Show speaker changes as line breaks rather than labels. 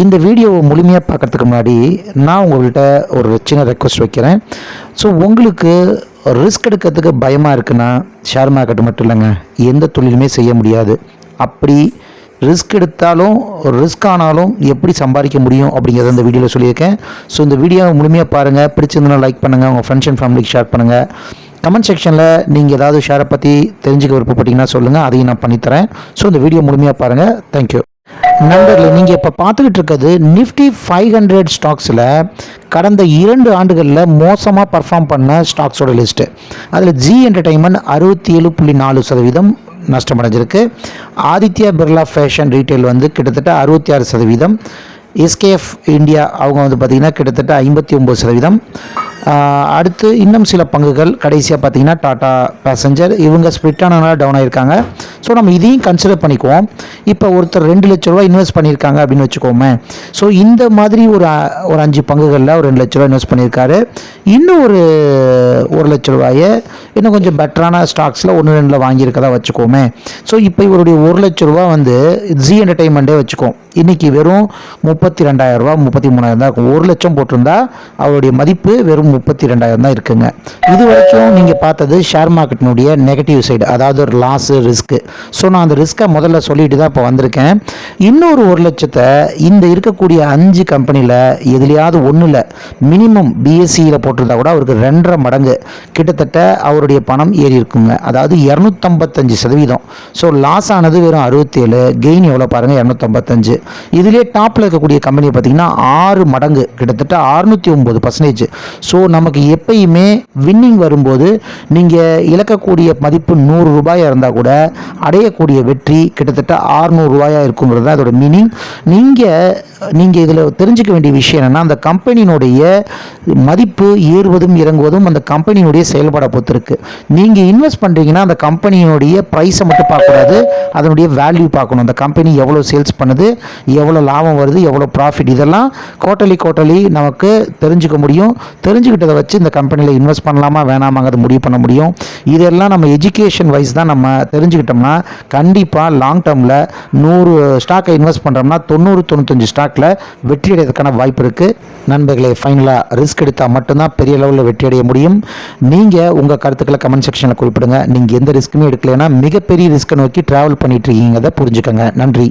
இந்த வீடியோவை முழுமையாக பார்க்குறதுக்கு முன்னாடி நான் உங்கள்கிட்ட ஒரு சின்ன ரெக்வஸ்ட் வைக்கிறேன். ஸோ உங்களுக்கு ரிஸ்க் எடுக்கிறதுக்கு பயமாக இருக்குன்னா ஷேர் மார்க்கெட் மட்டும் இல்லைங்க, எந்த தொழிலுமே செய்ய முடியாது. அப்படி ரிஸ்க் எடுத்தாலும் ரிஸ்க் ஆனாலும் எப்படி சம்பாதிக்க முடியும் அப்படிங்கிறத இந்த வீடியோவில் சொல்லியிருக்கேன். ஸோ இந்த வீடியோவை முழுமையாக பாருங்கள். பிடிச்சிருந்தா லைக் பண்ணுங்கள், உங்கள் ஃப்ரெண்ட்ஸ் அண்ட் ஃபேமிலிக்கு ஷேர் பண்ணுங்கள். கமெண்ட் செக்ஷனில் நீங்கள் ஏதாவது ஷேரை பற்றி தெரிஞ்சுக்க விருப்பப்பட்டீங்கன்னா சொல்லுங்கள், அதையும் நான் பண்ணித்தரேன். ஸோ இந்த வீடியோ முழுமையாக பாருங்கள். தேங்க்யூ. நண்பர்களே, நீங்கள் இப்போ பார்த்துக்கிட்டு இருக்கிறது நிஃப்டி 500 ஸ்டாக்ஸில் கடந்த 2 ஆண்டுகளில் மோசமாக பர்ஃபார்ம் பண்ண ஸ்டாக்ஸோட லிஸ்ட்டு. அதில் ஜி என்டர்டைன்மெண்ட் 67.4% நஷ்டமடைஞ்சிருக்கு. ஆதித்யா பிர்லா ஃபேஷன் ரீட்டைல் கிட்டத்தட்ட 66%. எஸ்கேஎஃப் இந்தியா அவங்க பார்த்திங்கன்னா கிட்டத்தட்ட 59%. அடுத்து இன்னும் சில பங்குகள் கடைசியாக பார்த்திங்கன்னா டாடா பேசஞ்சர் இவங்க ஸ்ப்ளிட் ஆனதுனால டவுன் ஆகிருக்காங்க. ஸோ நம்ம இதையும் கன்சிடர் பண்ணிக்குவோம். இப்போ ஒருத்தர் 2 லட்ச ரூபா இன்வெஸ்ட் பண்ணியிருக்காங்க அப்படின்னு வச்சுக்கோமே. ஸோ இந்த மாதிரி ஒரு 5 பங்குகளில் ஒரு 2 லட்ச ரூபா இன்வெஸ்ட் பண்ணியிருக்காரு. இன்னும் ஒரு 1 லட்ச ரூபாயை இன்னும் கொஞ்சம் பெட்டரான ஸ்டாக்ஸில் 1-2 வாங்கியிருக்கதா வச்சுக்கோமே. ஸோ இப்போ இவருடைய 1 லட்ச ரூபா ஜி என்டர்டைன்மெண்ட்டே வச்சுக்கோம். இன்றைக்கி வெறும் 32,000 ரூபா 33,000 தான் இருக்கும். 1 லட்சம் போட்டிருந்தா அவருடைய மதிப்பு வெறும் 32,000 தான் இருக்குங்க. இது வரைக்கும் நீங்கள் பார்த்தது ஷேர் மார்க்கெட்டினுடைய நெகட்டிவ் சைடு, அதாவது ஒரு லாஸு ரிஸ்க்கு. ஸோ நான் அந்த ரிஸ்க்கை முதல்ல சொல்லிட்டு தான் இப்போ வந்திருக்கேன். இன்னொரு 1 லட்சத்தை இந்த இருக்கக்கூடிய 5 கம்பெனியில் எதுலையாவது ஒன்றில் மினிமம் பிஎஸ்சியில் போட்டிருந்தா கூட அவருக்கு 2.5 மடங்கு கிட்டத்தட்ட அவருடைய பணம் ஏறி இருக்குங்க. அதாவது 255%. ஸோ லாஸ் ஆனது வெறும் 67, கெயின் எவ்வளோ பாருங்கள் 255. இதிலே டாப்பில் இருக்கக்கூடிய கம்பெனியை பார்த்தீங்கன்னா 6 மடங்கு கிட்டத்தட்ட 609%. ஸோ நமக்கு எப்பயுமே வின்னிங் வரும்போது நீங்கள் இழக்கக்கூடிய மதிப்பு 100 ரூபாயாக இருந்தால் கூட அடையக்கூடிய வெற்றி கிட்டத்தட்ட 600 ரூபாயாக இருக்குங்கிறது தான் அதோட மீனிங். நீங்கள் இதில் தெரிஞ்சுக்க வேண்டிய விஷயம் என்னென்னா, அந்த கம்பெனியினுடைய மதிப்பு ஏறுவதும் இறங்குவதும் அந்த கம்பெனியினுடைய செயல்பாடை பொறுத்து இருக்குது. நீங்கள் இன்வெஸ்ட் பண்ணுறீங்கன்னா அந்த கம்பெனியினுடைய ப்ரைஸை மட்டும் பார்க்கக்கூடாது, அதனுடைய வேல்யூ பார்க்கணும். அந்த கம்பெனி எவ்வளோ சேல்ஸ் பண்ணுது, எவ்வளோ லாபம் வருது, எவ்வளோ ப்ராஃபிட், இதெல்லாம் குவார்ட்டர்லி நமக்கு தெரிஞ்சுக்க முடியும். தெரிஞ்சுக்கிட்டதை வச்சு இந்த கம்பெனியில் இன்வெஸ்ட் பண்ணலாமா வேணாமாங்கிறத முடிவு பண்ண முடியும். இதெல்லாம் நம்ம எஜுகேஷன் வைஸ் தான் நம்ம தெரிஞ்சுக்கிட்டோம்னா கண்டிப்பாக லாங் டேர்மில் 100 ஸ்டாக்கை இன்வெஸ்ட் பண்ணுறோம்னா 90-95 ஸ்டாக்கில் வெற்றி அடைவதற்கான வாய்ப்பு இருக்குது. நண்பர்களே, ஃபைனலாக ரிஸ்க் எடுத்தால் மட்டும்தான் பெரிய லெவலில் வெற்றி அடைய முடியும். நீங்கள் உங்கள் கருத்துக்களை கமெண்ட் செக்ஷனில் குறிப்பிடுங்க. நீங்கள் எந்த ரிஸ்க்குமே எடுக்கலைன்னா மிகப்பெரிய ரிஸ்க்கை நோக்கி ட்ராவல் பண்ணிட்டு இருக்கீங்கிறத புரிஞ்சுக்கோங்க. நன்றி.